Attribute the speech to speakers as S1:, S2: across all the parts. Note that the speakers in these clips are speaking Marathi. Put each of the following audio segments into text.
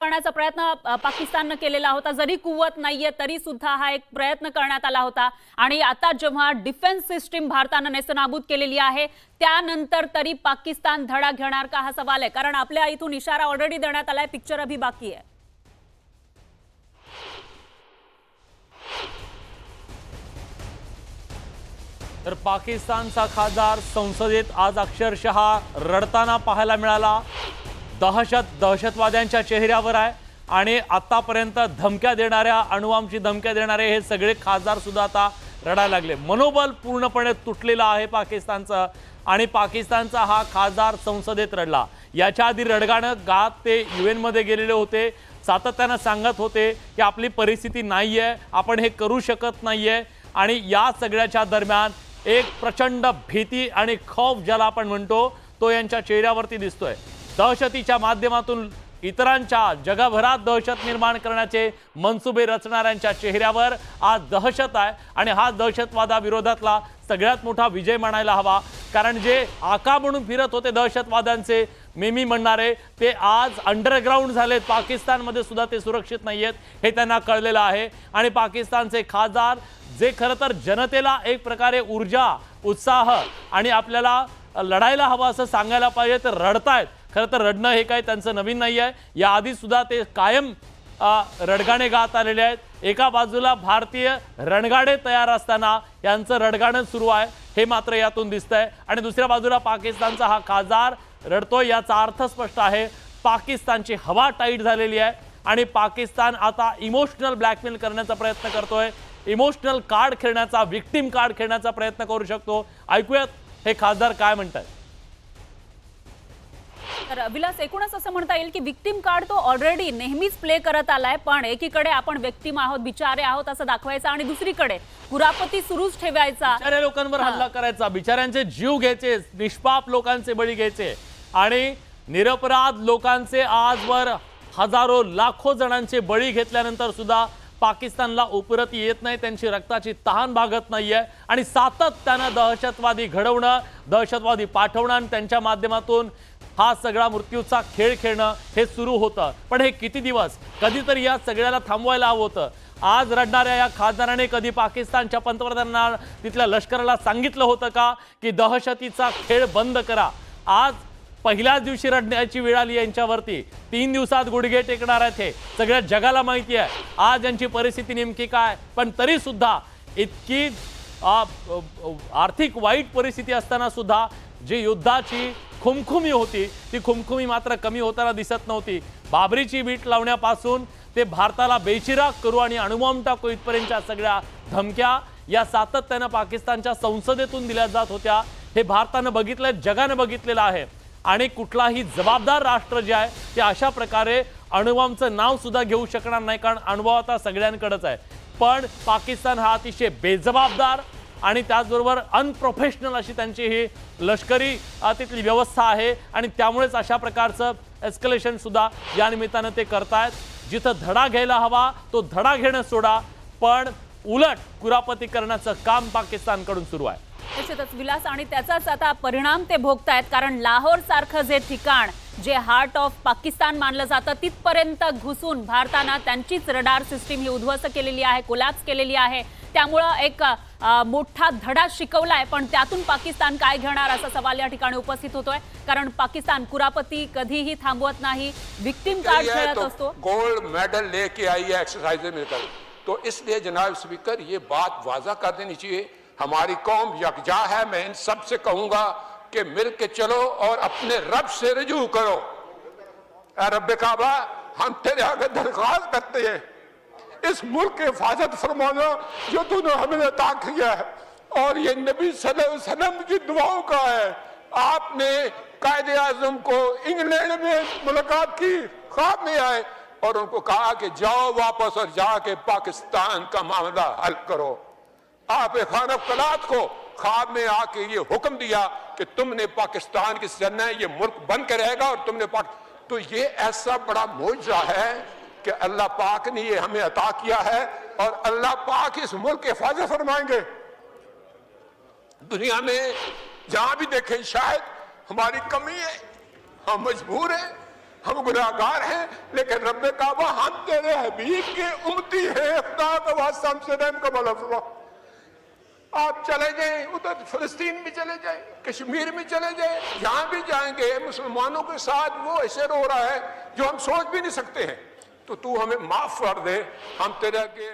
S1: करण्याचा प्रयत्न पाकिस्तानने केलेला होता। जरी कुवत नाहीये तरी सुद्धा हा एक प्रयत्न करण्यात आला होता। आणि आता जेव्हा डिफेन्स सिस्टीम भारताने नेस्तनाबूत केलेली आहे त्यानंतर तरी पाकिस्तान धडा घेणार का हा सवाल आहे, कारण आपल्या इथून इशारा ऑलरेडी देण्यात आलाय, पिक्चर अभी बाकी आहे।
S2: तर पाकिस्तानचा खासदार संसदेत आज अक्षरशः रडताना पाहायला मिळाला। दहशतवाद्यांच्या चेहऱ्यावर आहे आणि आतापर्यंत धमक्या देणाऱ्या, अणुबॉम्बची धमक्या देणारे हे सगळे खासदार सुद्धा आता रडायला लागले। मनोबल पूर्णपणे तुटलेलं आहे पाकिस्तानचं आणि पाकिस्तानचा हा खासदार संसदेत रडला। याच्या आधी रडगाणं गात ते UN मध्ये गेलेले होते, सातत्याने सांगत होते की आपली परिस्थिती नाहीये, आपण हे करू शकत नाहीये। आणि या सगळ्याच्या दरम्यान एक प्रचंड भीती आणि खौफ ज्याला आपण म्हणतो तो यांच्या चेहऱ्यावरती दिसतोय। दहशतीच्या माध्यमातून इतरांच्या जगभरात दहशत निर्माण करण्याचे मनसुबे रचणाऱ्यांच्या चेहऱ्यावर आज दहशत आहे आणि हा दहशतवादाविरोधातला सगळ्यात मोठा विजय म्हणायला हवा। कारण जे आका म्हणून फिरत होते दहशतवाद्यांचे मेमी म्हणणारे ते आज अंडरग्राऊंड झालेत, पाकिस्तानमध्ये सुद्धा ते सुरक्षित नाहीयेत हे त्यांना कळलेलं आहे। आणि पाकिस्तानचे खासदार जे खरं तर जनतेला एक प्रकारे ऊर्जा, उत्साह आणि आपल्याला लढायला हवं असं सांगायला पाहिजे तर रडतायत। खरं तर रडणं हे काही त्यांचं नवीन नाही आहे, याआधी सुद्धा ते कायम रडगाणे गात आलेले आहेत। एका बाजूला भारतीय रणगाडे तयार असताना यांचं रडगाणं सुरू आहे हे मात्र यातून दिसतंय आणि दुसऱ्या बाजूला पाकिस्तानचा हा खासदार रडतोय। याचा अर्थ स्पष्ट आहे, पाकिस्तानची हवा टाईट झालेली आहे आणि पाकिस्तान आता इमोशनल ब्लॅकमेल करण्याचा प्रयत्न करतोय, इमोशनल कार्ड खेळण्याचा, विक्टिम कार्ड खेळण्याचा प्रयत्न करू शकतो। ऐकूयात हे खासदार काय म्हणतात।
S1: तर विलास, एकूणच असं म्हणता येईल की विक्टिम कार्ड तो ऑलरेडी नेहमीच प्ले करत आलाय, पण एकीकडे आपण व्यक्तिम आहोत, बिचारे आहोत असं दाखवायचं आणि दुसरीकडे कुरापती सुरूच ठेवायचा,
S2: बिचाऱ्या लोकांवर हल्ला करायचा, बिचाऱ्यांचे जीव घ्यायचे, निष्पाप लोकांचे बळी घ्यायचे आणि निरपराध लोकांचे आजवर हजारो लाखो जणांचे बळी घेतल्यानंतर सुद्धा पाकिस्तानला उपरती येत नाही, त्यांची रक्ताची तहान भागत नाहीये आणि सातत्यानं दहशतवादी घडवणं, दहशतवादी पाठवणं आणि त्यांच्या माध्यमातून हा सगळा मृत्यूचा खेळ खेळणं हे सुरू होतं। पण हे किती दिवस, कधीतरी या सगळ्याला थांबवायला हवं होतं। आज रडणाऱ्या या खासदाराने कधी पाकिस्तानच्या पंतप्रधानांना, तिथल्या लष्कराला सांगितलं होतं का की दहशतीचा खेळ बंद करा? आज पहिल्याच दिवशी रडण्याची वेळ आली यांच्यावरती। 3 दिवसात गुडघे टेकणार आहेत हे सगळ्या जगाला माहिती आहे आज यांची परिस्थिती नेमकी काय। पण तरी सुद्धा इतकी आर्थिक वाईट परिस्थिती असताना सुद्धा जी युद्धाची खुमखुमी होती ती खुमखुमी मात्र कमी होताना दिसत नव्हती। बाबरीची वीट लावण्यापासून ते भारताला बेचिराग करू आणि अणुबॉम्ब टाकू इथपर्यंतच्या सगळ्या धमक्या या सातत्यानं पाकिस्तानच्या संसदेतून दिल्या जात होत्या। हे भारतानं बघितलंय, जगानं बघितलेलं आहे आणि कुठलाही जबाबदार राष्ट्र जे आहे ते अशा प्रकारे अणुबॉम्बचं नाव सुद्धा घेऊ शकणार नाही, कारण अणुबॉम्ब आता सगळ्यांकडेच आहे। पण पाकिस्तान हा अतिशय बेजबाबदार आणि त्याचबरोबर अनप्रोफेशनल अशी त्यांची ही लष्करी तिथली व्यवस्था आहे आणि त्यामुळेच अशा प्रकारचं एस्केलेशन सुद्धा या निमित्तानं ते करतायत। जिथं धडा घ्यायला हवा तो धडा घेणं सोडा, पण उलट कुरापती करण्याचं काम पाकिस्तानकडून सुरू आहे।
S1: निश्चितच विलास, आणि त्याचाच आता परिणाम ते भोगतायत, कारण लाहोर सारखं जे ठिकाण जे हार्ट ऑफ पाकिस्तान मानलं जातं तिथपर्यंत घुसून भारतानं त्यांचीच रडार सिस्टीम ही उद्ध्वस्त केलेली आहे, कोलॅप्स केलेली आहे। त्यामुळं एक मोठा धडा शिकवलाय, पण त्यातून पाकिस्तान काय घेणार असा सवाल या ठिकाणी उपस्थित होतोय, कारण पाकिस्तान कुरापती कधीही थांबवत नाही, विक्टिम कार्ड खेळत असतो।
S3: गोल्ड मेडल लेके आई है एक्सरसाइज में कर, तो इसलिए जनाब स्पीकर ये बात वाजा कर देनी चाहिए, हमारी कौम यकजा है। मैं इन सब से कहूंगा कि मिल के चलो और अपने रब से रुजू करो। रब काबा, हम तेरे आगे दरख्वास्त करते हैं, इस मुल्क की हिफाजत फरमाना जो तूने हमें अता किया है, और ये नबी सल्लल्लाहु अलैहि वसल्लम की दुआओं का है। आपने कायदे आजम को इंग्लैंड में मुलाकात की, ख्वाब में आए और उनको कहा कि जाओ वापस और जाके पाकिस्तान का मामला हल करो। आप खान कलात को ख्वाब में आके ये हुक्म दिया कि तुमने पाकिस्तान की सरना ये मुल्क बन के रहेगा और तुमने तो ये ऐसा बड़ा मौजज़ा है कि अल्लाह पाक ने ये हमें अता किया है और अल्लाह पाक इस मुल्क की हिफाजत फरमाएंगे। दुनिया में जहां भी देखें शायद हमारी कमी है, हम मजबूर हैं हम गुनाहगार हैं, लेकिन रब काबा हम तेरे हबीब के उम्मती हैं, खुदा का वास्ता हमसे रहम का भला फरमा। आप चले जाएं, उधर फिलिस्तीन भी चले जाएं, कश्मीर में चले जाएं, जहां भी जाएंगे मुसलमानों के साथ वो ऐसे रो रहा है जो हम सोच भी नहीं सकते हैं। तो तू हमें माफ कर दे, हम तेरे आगे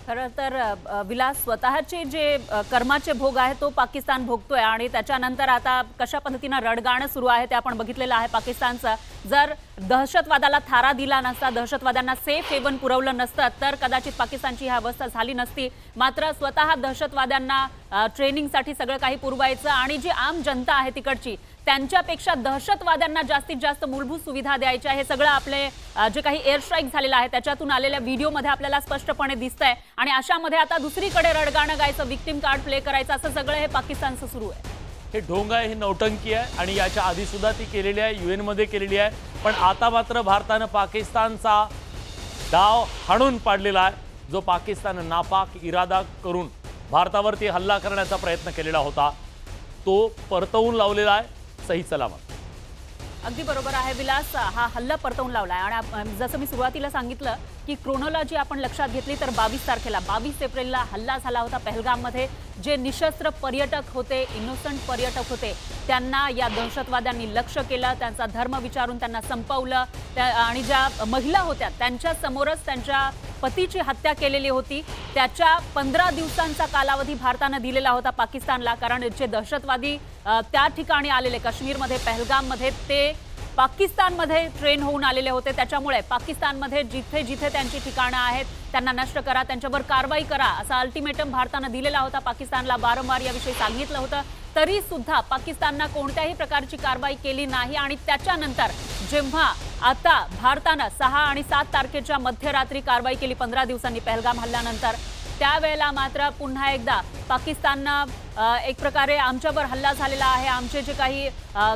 S1: खरं तर विलास स्वतःचे जे कर्माचे भोग आहे तो पाकिस्तान भोगतोय आणि त्याच्यानंतर आता कशा पद्धतीनं रडगाणं सुरू आहे ते आपण बघितलेलं आहे पाकिस्तानचं। जर दहशतवादाला थारा दिला नसता, दहशतवाद्यांना सेफ हेवन पुरवलं नसतं तर कदाचित पाकिस्तानची ही अवस्था झाली नसती। मात्र स्वतः दहशतवाद्यांना ट्रेनिंगसाठी सगळं काही पुरवायचं आणि जी आम जनता आहे तिकडची त्यांच्यापेक्षा दहशतवाद्यांना जास्तीत जास्त मूलभूत सुविधा द्यायच्या, हे सगळं आपले जे काही एअर स्ट्राईक झालेलं आहे त्याच्यातून आलेल्या व्हिडिओमध्ये आपल्याला स्पष्टपणे दिसतंय। आणि अशामध्ये आता दुसरीकडे रडगाणं गायचं, विक्टिम कार्ड प्ले करायचं, असं सगळं हे पाकिस्तानचं सुरू आहे।
S2: हे ढोंग आहे, हे नौटंकी आहे आणि याच्या आधी सुद्धा ती केलेली आहे, UN मध्ये केलेली आहे। पण आता मात्र भारतानं पाकिस्तानचा डाव हाणून पाडलेला आहे, जो पाकिस्तान नापाक इरादा करून भारतावरती हल्ला करण्याचा प्रयत्न केलेला होता तो परतवून लावलेला आहे सही सलामत।
S1: अगदी बरोबर आहे विलास, हा हल्ला परतवून लावला आहे। आणि जसं मी सुरुवातीला सांगितलं की क्रोनॉलॉजी आपण लक्षात घेतली तर 22 तारखेला 22 एप्रिलला हल्ला झाला होता पहलगाममध्ये। जे निशस्त्र पर्यटक होते, इनोसंट पर्यटक होते, त्यांना या दहशतवाद्यांनी लक्ष्य केलं, त्यांचा धर्म विचारून त्यांना संपवलं आणि ज्या महिला होत्या त्यांच्या समोरच त्यांच्या पतीची हत्या केलेली होती। त्याच्या 15 दिवसांचा कालावधी भारतानं दिलेला होता पाकिस्तानला, कारण जे दहशतवादी त्या ठिकाणी आलेले काश्मीरमध्ये पहलगाममध्ये ते पाकिस्तानमध्ये ट्रेन होऊन आलेले होते। त्याच्यामुळे पाकिस्तानमध्ये जिथे जिथे त्यांची ठिकाणं आहेत त्यांना नष्ट करा, त्यांच्यावर कारवाई करा असा अल्टिमेटम भारतानं दिलेला होता पाकिस्तानला। वारंवार याविषयी सांगितलं होतं, तरी सुद्धा पाकिस्ताननं कोणत्याही प्रकारची कारवाई केली नाही। आणि त्याच्यानंतर जेव्हा आता भारतानं 6 आणि 7 तारखेच्या मध्यरात्री कारवाई केली 15 दिवसांनी पहलगाम हल्ल्यानंतर, त्यावेळेला मात्र पुन्हा एकदा पाकिस्ताननं एक प्रकारे आमच्यावर हल्ला झालेला आहे, आमचे जे काही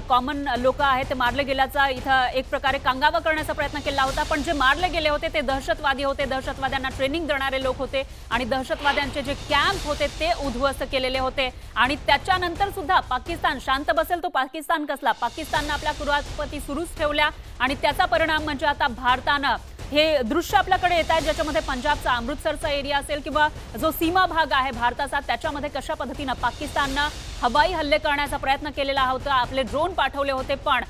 S1: कॉमन लोक आहेत ते मारले गेल्याचा इथं एक प्रकारे कांगावा करण्याचा प्रयत्न केला होता। पण जे मारले गेले होते ते दहशतवादी होते, दहशतवाद्यांना ट्रेनिंग देणारे लोक होते आणि दहशतवाद्यांचे जे कॅम्प होते ते उद्ध्वस्त केलेले होते। आणि त्याच्यानंतर सुद्धा पाकिस्तान शांत बसेल तो पाकिस्तान कसला, पाकिस्ताननं आपल्या कुरापती सुरूच ठेवल्या आणि त्याचा परिणाम म्हणजे आता भारतानं हे दृश्य आपल्याकडे येत आहे ज्याच्यामध्ये पंजाबचा अमृतसरचा एरिया असेल किंवा जो सीमा भाग आहे भारताचा, त्याच्यामध्ये कशा पद्धतीनं पाकिस्ताननं हवाई हल्ले करण्याचा प्रयत्न केलेला होता, आपले ड्रोन पाठवले होते। पण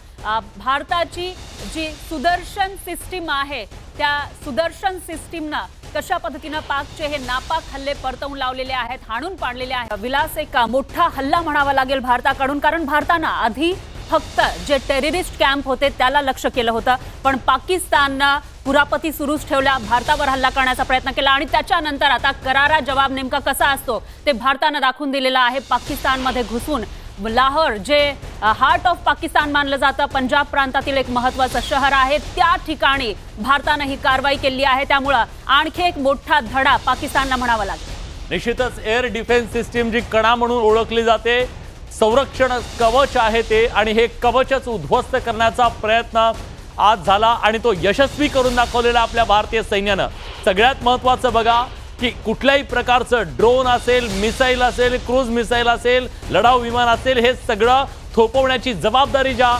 S1: भारताची जी सुदर्शन सिस्टीम आहे त्या सुदर्शन सिस्टीमनं कशा पद्धतीनं पाकचे हे नापाक हल्ले परतवून लावलेले आहेत, हाणून पाडलेले आहेत। विलास, एक मोठा हल्ला म्हणावा लागेल भारताकडून, कारण भारतानं आधी फक्त जे टेररिस्ट कॅम्प होते त्याला लक्ष्य केलं होतं, पण पाकिस्ताननं कुरापती सुरूच ठेवल्या, भारतावर हल्ला करण्याचा प्रयत्न केला आणि त्याच्यानंतर आता करारा जवाब नेमका कसा असतो ते भारतानं दाखवून दिलेला आहे। पाकिस्तानमध्ये घुसून लाहोर, जे हार्ट ऑफ पाकिस्तान मानलं जातं, पंजाब प्रांतातील एक महत्त्वाचं शहर आहे, त्या ठिकाणी भारतानं ही कारवाई केली आहे। त्यामुळं आणखी एक मोठा धडा पाकिस्तानला म्हणावा लागेल।
S2: निश्चितच एअर डिफेन्स सिस्टीम जी कणा म्हणून ओळखली जाते, संरक्षण कवच आहे ते, आणि हे कवचच उद्ध्वस्त करण्याचा प्रयत्न आज झाला आणि तो यशस्वी करून दाखवलेला आपल्या भारतीय सैन्यानं। सगळ्यात महत्त्वाचं बघा की कुठल्याही प्रकारचं ड्रोन असेल, मिसाईल असेल, क्रूज मिसाईल असेल, लढाऊ विमान असेल, हे सगळं थोपवण्याची जबाबदारी ज्या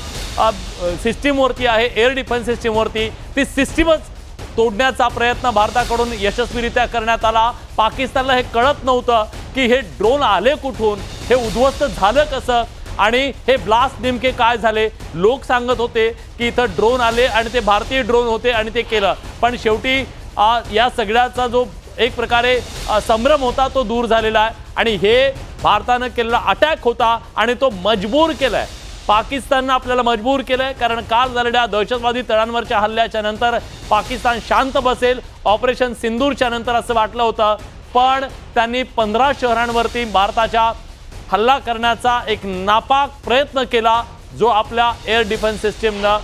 S2: सिस्टीमवरती आहे, एअर डिफेन्स सिस्टीमवरती, ती सिस्टीमच तोडण्याचा प्रयत्न भारताकडून यशस्वीरित्या करण्यात आला। पाकिस्तानला हे कळत नव्हतं की हे ड्रोन आले कुठून, हे उद्ध्वस्त झालं कसं आणि हे ब्लास्ट नेमके काय झाले। लोक सांगत होते की इथं ड्रोन आले आणि ते भारतीय ड्रोन होते आणि ते केलं, पण शेवटी या सगळ्याचा जो एक प्रकारे संभ्रम होता तो दूर झालेला आहे आणि हे भारतानं केलेला अटॅक होता आणि तो मजबूर केलाय, पाकिस्ताननं आपल्याला मजबूर केलंय। कारण काल झालेल्या दहशतवादी तळांवरच्या हल्ल्याच्या नंतर पाकिस्तान शांत बसेल, ऑपरेशन सिंदूरच्या नंतर असं वाटलं होतं, पण त्यांनी 15 शहरांवरती भारताच्या हल्ला करण्याचा एक नापाक प्रयत्न केला, जो आपल्या एअर डिफेन्स सिस्टीमनं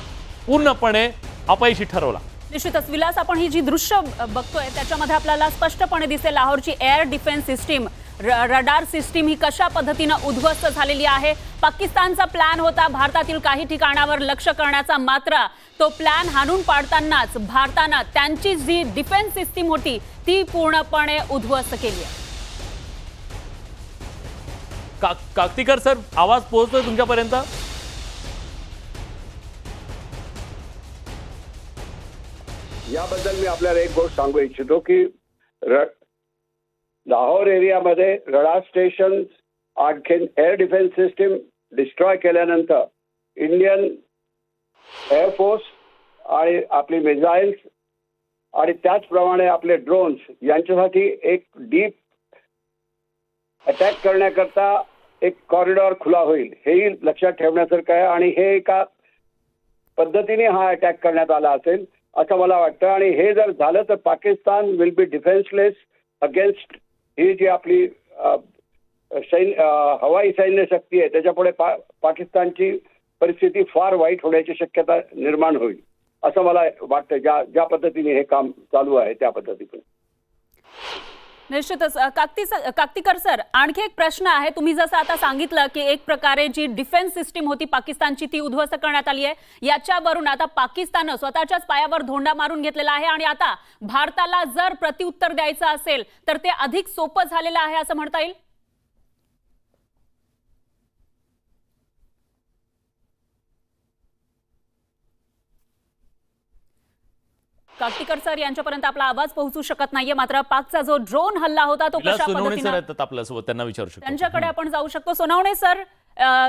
S2: पूर्णपणे अपयशी ठरवला।
S1: निश्चितच विलास, आपण ही जी दृश्य बघतोय त्याच्यामध्ये आपल्याला स्पष्टपणे दिसेल लाहोरची air defence system, radar system ही कशा पद्धतीनं उद्ध्वस्त झालेली आहे। पाकिस्तानचा प्लॅन होता भारतातील काही ठिकाणावर लक्ष करण्याचा, मात्र तो प्लॅन हाणून पाडतानाच भारतानं त्यांची जी डिफेन्स सिस्टीम होती ती पूर्णपणे उद्ध्वस्त केली आहे।
S2: काकतीकर सर, आवाज पोहोचतोय तुमच्यापर्यंत?
S4: याबद्दल मी आपल्याला एक गोष्ट सांगू इच्छितो की लाहोर एरियामध्ये रडार स्टेशन आणखीन एअर डिफेन्स सिस्टीम डिस्ट्रॉय केल्यानंतर इंडियन एअरफोर्स आणि आपली मिसाईल्स आणि त्याचप्रमाणे आपले ड्रोन्स यांच्यासाठी एक डीप अटॅक करण्याकरता एक कॉरिडॉर खुला होईल, हेही लक्षात ठेवण्यासारखं आहे. आणि हे एका पद्धतीने हा अटॅक करण्यात आला असेल असं मला वाटतं. आणि हे जर झालं तर Pakistan will be defenceless against ही जी आपली हवाई सैन्य शक्ती आहे त्याच्यापुढे पाकिस्तानची परिस्थिती फार वाईट होण्याची शक्यता निर्माण होईल असं मला वाटतं. ज्या पद्धतीने हे काम चालू आहे त्या पद्धतीने.
S1: निश्चितच. काकतीकर सर, आणखी एक प्रश्न आहे. तुम्ही जसं आता सांगितलं की एक प्रकारे जी डिफेन्स सिस्टीम होती पाकिस्तानची ती उद्ध्वस्त करण्यात आली आहे. याच्यावरून आता पाकिस्ताननं स्वतःच्याच पायावर धोंडा मारून घेतलेला आहे आणि आता भारताला जर प्रत्युत्तर द्यायचं असेल तर ते अधिक सोपं झालेलं आहे असं म्हणता येईल. काकतीकर सर यांच्यापर्यंत आपला आवाज पोहोचू शकत नाहीये, मात्र पाकचा जो ड्रोन हल्ला होता तो कशा पद्धतीने
S2: आपल्यासोबत त्यांना विचारू शकतो,
S1: त्यांच्याकडे आपण जाऊ शकतो. सोनावणे सर,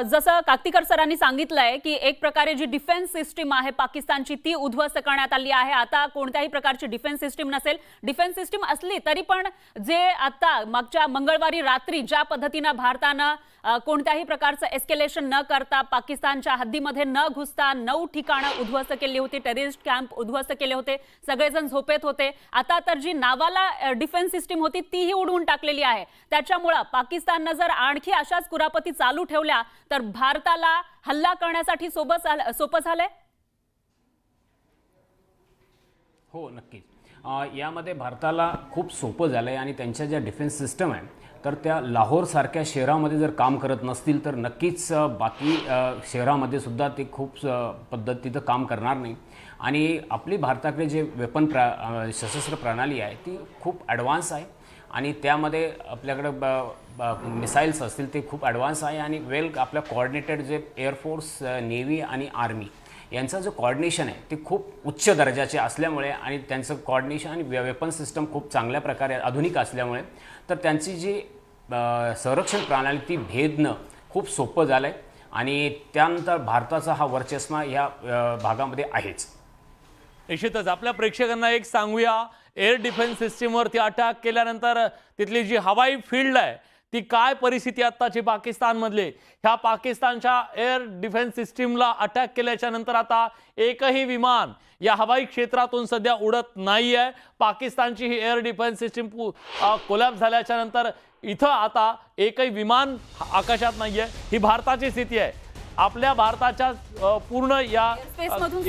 S1: जसं काकतीकर सरांनी सांगितलंय की एक प्रकारे जी डिफेन्स सिस्टीम आहे पाकिस्तानची ती उद्ध्वस्त करण्यात आली आहे. आता कोणत्याही प्रकारची डिफेन्स सिस्टीम नसेल. डिफेन्स सिस्टीम असली तरी पण जे आता मागच्या मंगळवारी रात्री ज्या पद्धतीनं भारतानं कोणत्याही प्रकारचं एस्केलेशन न करता पाकिस्तानच्या हद्दीमध्ये न घुसता 9 ठिकाणं उद्ध्वस्त केली होती, टेररिस्ट कॅम्प उद्ध्वस्त केले होते, सगळेजण झोपेत होते. आता तर जी नावाला डिफेन्स सिस्टीम होती तीही उडवून टाकलेली आहे. त्याच्यामुळं पाकिस्ताननं जर आणखी अशाच कुरापती चालू ठेवल्या तर भारताला हल्ला करण्यासाठी सोपं झालंय.
S5: हो, नक्कीच. यामध्ये भारताला खूप सोपं झालं आहे आणि त्यांच्या ज्या डिफेन्स सिस्टम आहे तर त्या लाहोरसारख्या शहरामध्ये जर काम करत नसतील तर नक्कीच बाकी शहरामध्ये सुद्धा ते खूप पद्धतीचं काम करणार नाही. आणि आपली भारताकडे जे सशस्त्र प्रणाली आहे ती खूप ॲडव्हान्स आहे आणि त्यामध्ये आपल्याकडे मिसाईल्स असतील ते खूप ॲडव्हान्स आहे आणि आपल्या कोऑर्डिनेटेड जे एअरफोर्स, नेव्ही आणि आर्मी यांचं जो कोऑर्डिनेशन आहे ते खूप उच्च दर्जाचे असल्यामुळे आणि त्यांचं कोऑर्डिनेशन आणि वेपन सिस्टम खूप चांगल्या प्रकारे आधुनिक असल्यामुळे तर त्यांची जी संरक्षण प्रणाली ती भेदणं खूप सोपं झालं आहे आणि त्यानंतर भारताचा हा वर्चस्व या भागामध्ये आहेच.
S2: निश्चितच आपल्या प्रेक्षकांना एक सांगूया, एअर डिफेन्स सिस्टीमवरती अटॅक केल्यानंतर तिथली जी हवाई फील्ड आहे ती काय परिस्थिती आत्ताची पाकिस्तानमधली. ह्या पाकिस्तानच्या एअर डिफेन्स सिस्टीमला अटॅक केल्याच्या नंतर आता एकही विमान या हवाई क्षेत्रातून सध्या उडत नाही आहे. पाकिस्तानची ही एअर डिफेन्स सिस्टीम कोलॅप्स झाल्याच्या नंतर इथं आता एकही विमान आकाशात नाही आहे. ही भारताची स्थिती आहे. आपल्या भारताच्या पूर्ण या एअरस्पेसमधून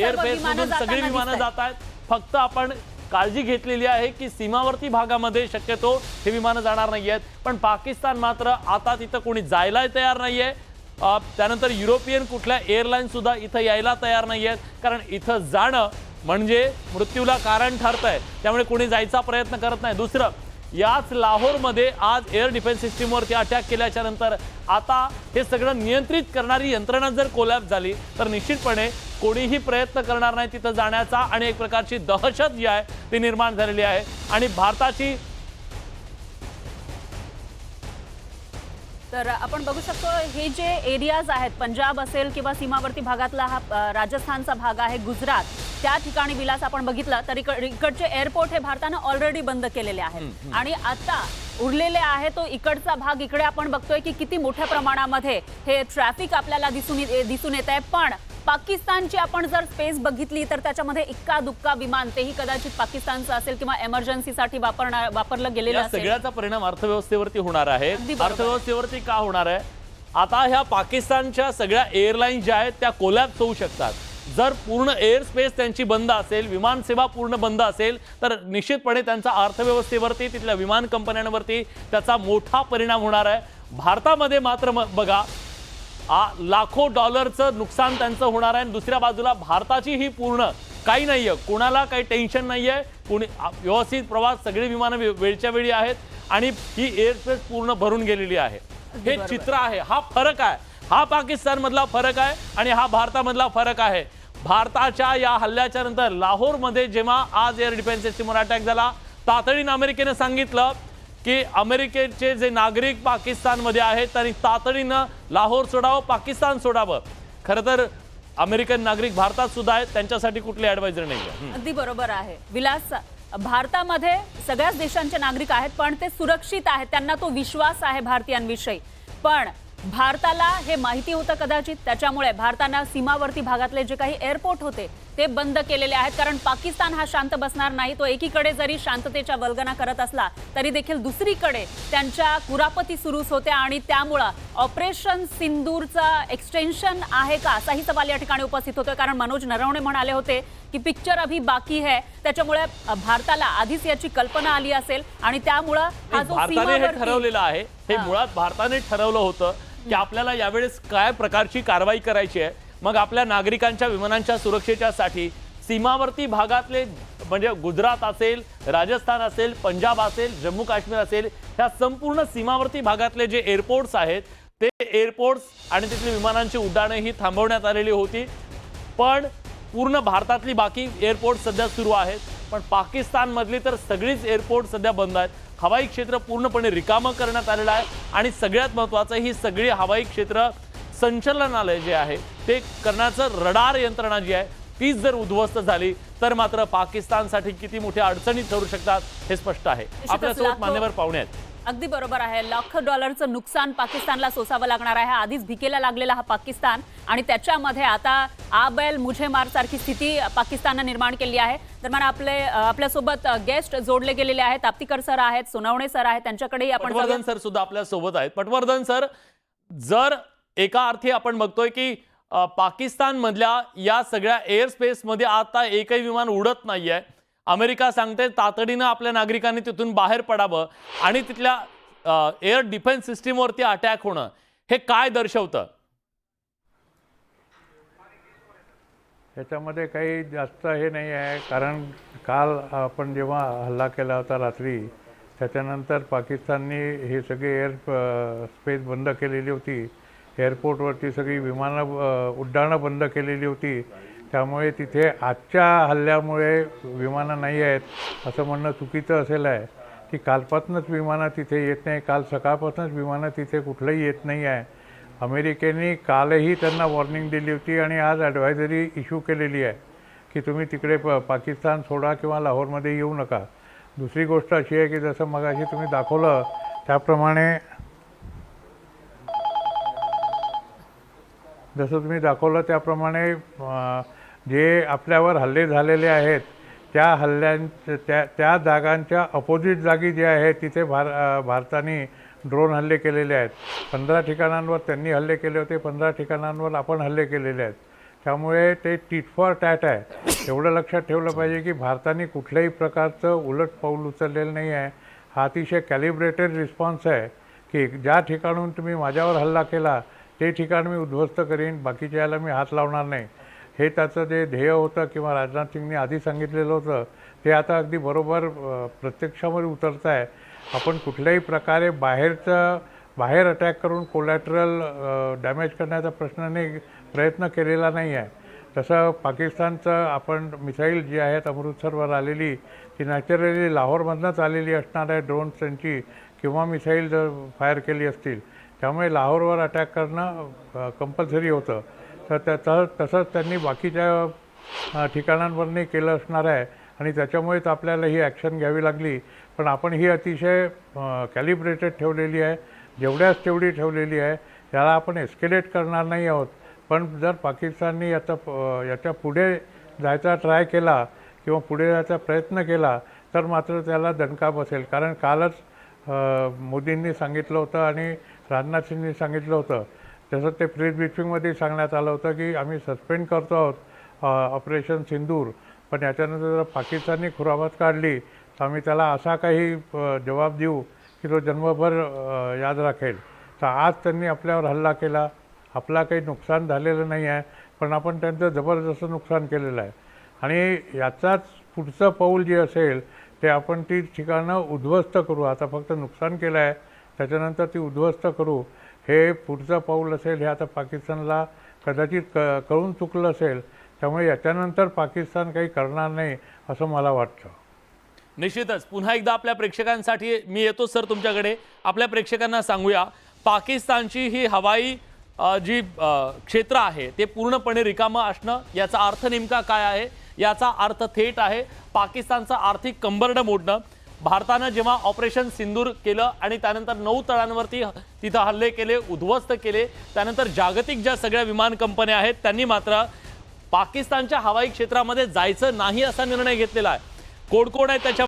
S2: सगळी विमानं जात आहेत. फक्त आपण काळजी घेतलेली आहे की सीमावर्ती भागामध्ये शक्यतो हे विमानं जाणार नाही आहेत. पण पाकिस्तान मात्र आता तिथं कोणी जायला तयार नाही आहे. त्यानंतर युरोपियन कुठल्या एअरलाईन सुद्धा इथं यायला तयार नाही आहेत, कारण इथं जाणं म्हणजे मृत्यूला कारण ठरत आहे. त्यामुळे कोणी जायचा प्रयत्न करत नाही. दुसरं, याच लाहोरमध्ये आज एअर डिफेन्स सिस्टीमवरती अटॅक केल्याच्या नंतर आता हे सगळं नियंत्रित करणारी यंत्रणा जर कोलॅप्स झाली तर निश्चितपणे कोणीही प्रयत्न करणार नाही तिथं जाण्याचा आणि एक प्रकारची दहशत जी आहे ती निर्माण झालेली आहे. आणि भारताची
S1: तर आपण बघू शकतो हे जे एरियाज आहेत, पंजाब असेल किंवा सीमावर्ती भागातला हा राजस्थानचा भाग आहे, गुजरात, त्या ठिकाणी विलास आपण बघितलं तर इकडचे एअरपोर्ट हे भारतानं ऑलरेडी बंद केलेले आहेत आणि आता उरलेले आहे तो इकडचा भाग. इकडे आपण बघतोय की किती मोठ्या प्रमाणामध्ये हे ट्रॅफिक आपल्याला दिसून येत आहे. पण पाकिस्तानची आपण जर स्पेस बघितली तर त्याच्यामध्ये इक्का दुक्का विमान, तेही कदाचित पाकिस्तानचं असेल किंवा इमर्जन्सीसाठी वापरलं गेलेलं असेल.
S2: सगळ्याचा परिणाम अर्थव्यवस्थेवरती होणार आहे. अर्थव्यवस्थेवरती का होणार आहे? आता ह्या पाकिस्तानच्या सगळ्या एअरलाईन ज्या आहेत त्या कोलॅप्स होऊ शकतात. जर पूर्ण एअर स्पेस त्यांची बंद असेल, विमान सेवा पूर्ण बंद असेल तर निश्चितपणे त्यांचा अर्थव्यवस्थेवरती, तिथल्या विमान कंपन्यांवरती त्याचा मोठा परिणाम होणार आहे. भारतामध्ये मात्र बघा लाखो डॉलरचं नुकसान त्यांचं होणार आहे. दुसऱ्या बाजूला भारताची ही पूर्ण काही नाहीये, कोणाला काही टेन्शन नाहीये, कोणी व्यवस्थित प्रवास, सगळी विमानं वेळच्या वेळी आहेत आणि ही एअर स्पेस पूर्ण भरून गेलेली आहे. हे चित्र आहे. हा फरक आहे. हा पाकिस्तान मधला फरक आहे आणि हा भारतामधला फरक आहे. भारताच्या या हल्ल्याच्या नंतर लाहोरमध्ये जेव्हा आज एअर डिफेन्स सिस्टीमवर अटॅक झाला, तातडीनं अमेरिकेनं सांगितलं की अमेरिकेचे जे नागरिक पाकिस्तानमध्ये आहेत त्यांनी तातडीनं लाहोर सोडावं, पाकिस्तान सोडावं. खरं तर अमेरिकन नागरिक भारतात सुद्धा आहेत, त्यांच्यासाठी कुठली ॲडवायझर नाही आहे.
S1: अगदी बरोबर आहे विलास. भारतामध्ये सगळ्याच देशांचे नागरिक आहेत पण ते सुरक्षित आहेत, त्यांना तो विश्वास आहे भारतीयांविषयी. पण भारताला हे माहिती होतं कदाचित, त्याच्यामुळे भारतानं सीमावर्ती भागातले जे काही एअरपोर्ट होते ते बंद केलेले आहेत. कारण पाकिस्तान हा शांत बसणार नाही. तो एकीकडे जरी शांततेच्या वल्गना करत असला तरी देखील दुसरीकडे त्यांच्या कुरापती सुरूच होत्या आणि त्यामुळं ऑपरेशन सिंदूरचं एक्सटेन्शन आहे का असाही सवाल या ठिकाणी उपस्थित होतोय. कारण मनोज नरवणे म्हणाले होते की पिक्चर अभी बाकी है, त्याच्यामुळे भारताला आधीच याची कल्पना आली असेल आणि त्यामुळं हा जो
S2: भारताने हे ठरवलेलं आहे, हे मुळात भारताने ठरवलं होतं की आपल्याला यावेळेस काय प्रकारची कारवाई करायची आहे. मग आपल्या नागरिकांच्या विमानांच्या सुरक्षेच्यासाठी सीमावर्ती भागातले म्हणजे गुजरात असेल, राजस्थान असेल, पंजाब असेल, जम्मू काश्मीर असेल, ह्या संपूर्ण सीमावर्ती भागातले जे एअरपोर्ट्स आहेत ते एअरपोर्ट्स आणि तिथली विमानांची उड्डाणं ही थांबवण्यात आलेली होती. पण पूर्ण भारतातली बाकी एअरपोर्ट सध्या सुरू आहेत, पण पाकिस्तानमधली तर सगळीच एअरपोर्ट सध्या बंद आहेत. हवाई क्षेत्र पूर्णपणे रिकामं करण्यात आलेलं आहे आणि सगळ्यात महत्त्वाचं ही सगळी हवाई क्षेत्र संचलनालय जे आहे ते करण्याचं रडार यंत्रणा जी आहे तीच जर उद्ध्वस्त झाली तर मात्र पाकिस्तानसाठी किती मोठ्या अडचणी ठरू शकतात हे स्पष्ट आहे. आपल्यासोबत मान्यवर पाहुणे आहेत.
S1: अगदी बरोबर आहे. लाखो डॉलरचं नुकसान पाकिस्तानला सोसावं लागणार आहे. आधीच भिकेला लागलेला हा पाकिस्तान आणि त्याच्यामध्ये आता आ बैल मुझे मार सारखी स्थिती पाकिस्ताननं निर्माण केली आहे. दरम्यान आपल्यासोबत गेस्ट जोडले गेलेले आहेत. ताप्तीकर सर आहेत, सोनवणे सर आहेत, त्यांच्याकडेही आपण
S2: पटवर्धन सर सुद्धा आपल्या सोबत आहेत. पटवर्धन सर, जर एका अर्थी आपण बघतोय की पाकिस्तान मधल्या या सगळ्या एअर स्पेसमध्ये आता एकही विमान उडत नाहीये, अमेरिका सांगते तातडीनं आपल्या नागरिकांनी तिथून बाहेर पडावं आणि तिथल्या एअर डिफेन्स सिस्टीमवरती अटॅक होणं हे काय दर्शवतं?
S6: ह्याच्यामध्ये काही जास्त हे नाही आहे, कारण काल आपण जेव्हा हल्ला केला होता रात्री, त्याच्यानंतर पाकिस्तानने हे सगळे एअर स्पेस बंद केलेली होती. एअरपोर्टवरती सगळी उड्डाणं बंद केलेली होती. त्यामुळे तिथे आजच्या हल्ल्यामुळे विमानं नाही आहेत असं म्हणणं चुकीचं असेल आहे की कालपासूनच विमानं तिथे येत नाही. काल सकाळपासूनच विमानं तिथे कुठलंही येत नाही आहे. अमेरिकेने कालही त्यांना वॉर्निंग दिली होती आणि आज ॲडवायझरी इश्यू केलेली आहे की तुम्ही तिकडे पाकिस्तान सोडा किंवा लाहोरमध्ये येऊ नका. दुसरी गोष्ट अशी आहे की जसं मगाशी तुम्ही दाखवलं त्याप्रमाणे जे आपल्यावर हल्ले झालेले आहेत त्या त्या जागांच्या अपोजिट जागी जे आहे तिथे भारताने ड्रोन हल्ले केलेले आहेत. 15 ठिकाणांवर त्यांनी हल्ले केले होते, 15 ठिकाणांवर आपण हल्ले केलेले आहेत. त्यामुळे ते टिट फॉर टॅट आहे. एवढं लक्षात ठेवलं पाहिजे की भारताने कुठल्याही प्रकारचं उलट पाऊल उचललेलं नाही आहे. हा अतिशय कॅलिब्रेटेड रिस्पॉन्स आहे की ज्या ठिकाणून तुम्ही माझ्यावर हल्ला केला ते ठिकाण मी उद्ध्वस्त करीन, बाकीच्या याला मी हात लावणार नाही. हे त्याचं जे ध्येय होतं किंवा राजनाथ सिंगने आधी सांगितलेलं होतं ते आता अगदी बरोबर प्रत्यक्षामध्ये उतरतं आहे. आपण कुठल्याही प्रकारे बाहेर अटॅक करून कोलॅटरल डॅमेज करण्याचा प्रयत्न केलेला नाही आहे. तसं पाकिस्तानचं आपण मिसाईल जी आहेत अमृतसरवर आलेली ती नॅचरली लाहोरमधनंच आलेली असणार आहे. ड्रोन्स त्यांची किंवा मिसाईल जर फायर केली असतील, त्यामुळे लाहोरवर अटॅक करणं कंपल्सरी होतं. तर तसंच त्यांनी बाकीच्या ठिकाणांवरही केलं असणार आहे आणि त्याच्यामुळेच आपल्याला ही ॲक्शन घ्यावी लागली. पण आपण ही अतिशय कॅलिब्रेटेड ठेवलेली आहे, जेवढ्याच तेवढी ठेवलेली आहे. याला आपण एस्केलेट करणार नाही आहोत. पण जर पाकिस्तानने याच्या पुढे जायचा ट्राय केला किंवा पुढे जायचा प्रयत्न केला तर मात्र त्याला दणका बसेल. कारण कालच मोदींनी सांगितलं होतं आणि राजनाथ सिंगनी सांगितलं होतं, तसं ते प्रेस ब्रीफिंगमध्ये सांगण्यात आलं होतं की आम्ही सस्पेंड करतो आहोत ऑपरेशन सिंदूर, पण याच्यानंतर जर पाकिस्तानने खुरापत काढली तर आम्ही त्याला असा काही जबाब देऊ की तो जन्मभर याद राखेल. तर आज त्यांनी आपल्यावर हल्ला केला, आपला काही नुकसान झालेलं नाही आहे, पण आपण त्यांचं जबरदस्त नुकसान केलेलं आहे. आणि याचाच पुढचं पाऊल जे असेल ते आपण ती ठिकाणं उद्ध्वस्त करू. आता फक्त नुकसान केलं आहे, त्याच्यानंतर ती उद्ध्वस्त करू हे पुढचं पाऊल असेल. हे आता पाकिस्तानला कदाचित कळून चुकलं असेल, त्यामुळे याच्यानंतर पाकिस्तान काही करणार नाही असं मला वाटतं.
S2: निश्चितच पुन्हा एकदा आपल्या प्रेक्षकांसाठी मी येतो सर तुमच्याकडे. आपल्या प्रेक्षकांना सांगूया, पाकिस्तानची ही हवाई जी क्षेत्र आहे ते पूर्णपणे रिकामं असणं याचा अर्थ नेमका काय आहे? याचा अर्थ थेट आहे पाकिस्तानचं आर्थिक कंबरडं मोडणं. भारतानं जेव्हा ऑपरेशन सिंदूर केलं आणि त्यानंतर 9 तळांवरती तिथं हल्ले केले, उद्ध्वस्त केले, त्यानंतर जागतिक ज्या सगळ्या विमान कंपन्या आहेत त्यांनी मात्र पाकिस्तानच्या हवाई क्षेत्रामध्ये जायचं नाही असा निर्णय घेतलेला आहे. कोण आहे त्याच्या